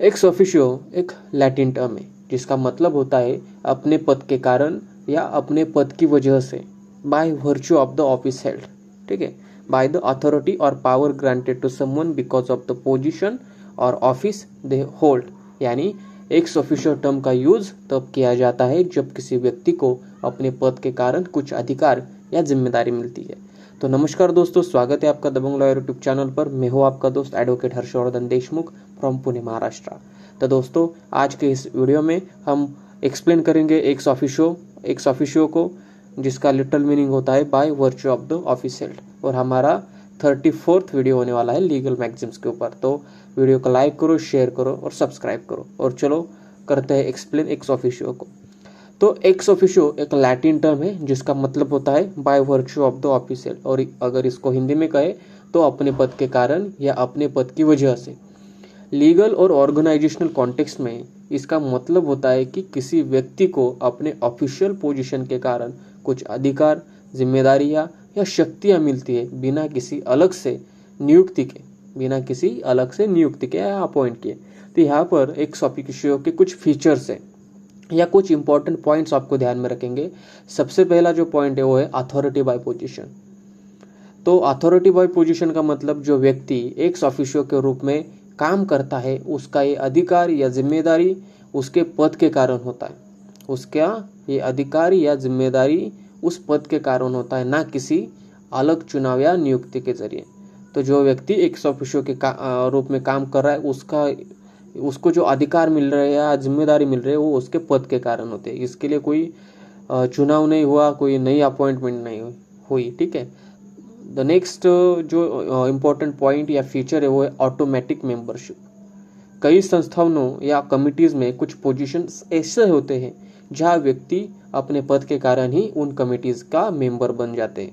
Ex officio एक Latin term है जिसका मतलब होता है अपने पद के कारण या अपने पद की वजह से, by virtue of the office held. ठीक है, बाय द अथॉरिटी और power granted to someone because of the position और ऑफिस दे होल्ड। यानी एक्स ऑफिशियो टर्म का यूज तब किया जाता है जब किसी व्यक्ति को अपने पद के कारण कुछ अधिकार या जिम्मेदारी मिलती है। तो नमस्कार दोस्तों, स्वागत है आपका दबंग लॉयर यूट्यूब चैनल पर। मैं हूं आपका दोस्त एडवोकेट हर्षवर्धन देशमुख फ्रॉम पुणे महाराष्ट्र। तो दोस्तों, आज के इस वीडियो में हम एक्सप्लेन करेंगे एक्स ऑफिशियो को, जिसका लिटरल मीनिंग होता है bye virtue of the office held. और हमारा 34th वीडियो होने वाला है लीगल मैगजीम्स के ऊपर। तो वीडियो को लाइक करो, शेयर करो और सब्सक्राइब करो। और चलो करते हैं एक्सप्लेन एक्स ऑफिशियो को। तो एक्स ऑफिशियो एक लैटिन टर्म है जिसका मतलब होता है bye virtue of the office held, और अगर इसको हिंदी में कहे तो अपने पद के कारण या अपने पद की वजह से। लीगल और ऑर्गेनाइजेशनल कॉन्टेक्स्ट में इसका मतलब होता है कि किसी व्यक्ति को अपने ऑफिशियल पोजीशन के कारण कुछ अधिकार, जिम्मेदारियां या शक्तियां मिलती है बिना किसी अलग से नियुक्ति के या अपॉइंट किए। तो यहाँ पर एक्स ऑफिशियो के कुछ फीचर्स है या कुछ इंपॉर्टेंट पॉइंट्स आपको ध्यान में रखेंगे। सबसे पहला जो पॉइंट है वो है अथॉरिटी बाय पोजीशन। तो अथॉरिटी बाय पोजीशन का मतलब जो व्यक्ति एक्स ऑफिशियो के रूप में काम करता है उसका ये अधिकार या जिम्मेदारी उसके पद के कारण होता है। उसका ये अधिकार या जिम्मेदारी उस पद के कारण होता है, ना किसी अलग चुनाव या नियुक्ति के जरिए। तो जो व्यक्ति एक्स ऑफिशियो के रूप में काम कर रहा है उसको जो अधिकार मिल रहे हैं या जिम्मेदारी मिल रही है वो उसके पद के कारण होते हैं। इसके लिए कोई चुनाव नहीं हुआ, कोई नई अपॉइंटमेंट नहीं हुई। ठीक है। द नेक्स्ट जो इम्पोर्टेंट पॉइंट या फीचर है वो है ऑटोमेटिक मेंबरशिप। कई संस्थानों या कमिटीज में कुछ पोजीशंस ऐसे होते हैं जहां व्यक्ति अपने पद के कारण ही उन कमिटीज का मेंबर बन जाते हैं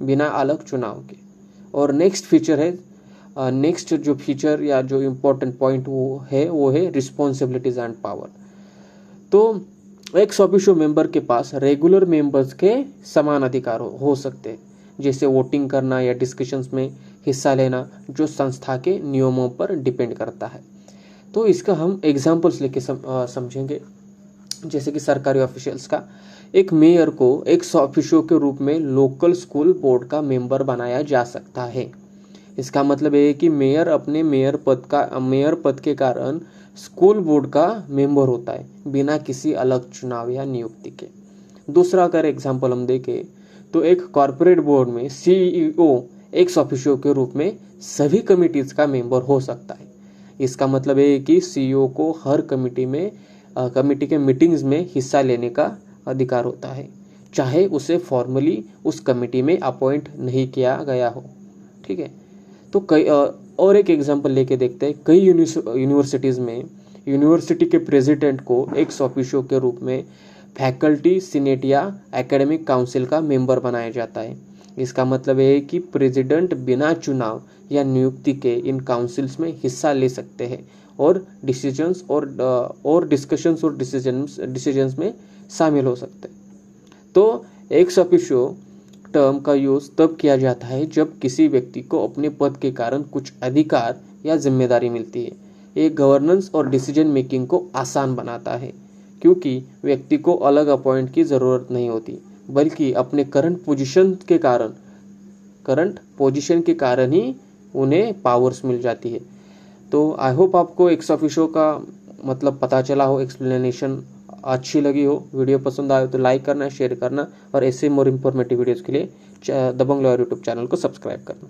बिना अलग चुनाव के। और नेक्स्ट जो फीचर या जो इम्पोर्टेंट पॉइंट वो है रिस्पॉन्सिबिलिटीज एंड पावर। तो एक्स ऑफिशियो मेंबर के पास रेगुलर मेंबर्स के समान अधिकार हो सकते हैं, जैसे वोटिंग करना या डिस्कशंस में हिस्सा लेना, जो संस्था के नियमों पर डिपेंड करता है। तो इसका हम एग्जांपल्स लेके समझेंगे। जैसे कि सरकारी ऑफिशियल्स का, एक मेयर को एक्स ऑफिशियो के रूप में लोकल स्कूल बोर्ड का मेंबर बनाया जा सकता है। इसका मतलब है कि मेयर अपने मेयर पद के कारण स्कूल बोर्ड का मेंबर होता है बिना किसी अलग चुनाव या नियुक्ति के। दूसरा अगर एग्जांपल हम देखें तो एक कॉर्पोरेट बोर्ड में सीईओ एक्स ऑफिशियो के रूप में सभी कमिटीज का मेंबर हो सकता है। इसका मतलब है कि सीईओ को हर कमिटी के मीटिंग्स में हिस्सा लेने का अधिकार होता है, चाहे उसे फॉर्मली उस कमिटी में अपॉइंट नहीं किया गया हो। ठीक है। तो कई और एक एग्जांपल लेके देखते हैं। कई यूनिवर्सिटीज में यूनिवर्सिटी के प्रेसिडेंट को एक्स ऑफिशियो के रूप में फैकल्टी सीनेट या एकेडमिक काउंसिल का मेंबर बनाया जाता है। इसका मतलब है कि प्रेसिडेंट बिना चुनाव या नियुक्ति के इन काउंसिल्स में हिस्सा ले सकते हैं और डिसीजंस और डिस्कशंस और डिसीजंस में शामिल हो सकते हैं। तो एक्स ऑफिशियो टर्म का यूज तब किया जाता है जब किसी व्यक्ति को अपने पद के कारण कुछ अधिकार या जिम्मेदारी मिलती है। ये गवर्नेंस और डिसीजन मेकिंग को आसान बनाता है, क्योंकि व्यक्ति को अलग अपॉइंट की जरूरत नहीं होती, बल्कि अपने करंट पोजीशन के कारण ही उन्हें पावर्स मिल जाती है। तो आई होप आपको एक्स ऑफिशियो का मतलब पता चला हो, एक्सप्लेनेशन अच्छी लगी हो। वीडियो पसंद आए तो लाइक करना, शेयर करना और ऐसे मोर इन्फॉर्मेटिव वीडियोस के लिए दबंग लॉयर यूट्यूब चैनल को सब्सक्राइब करना।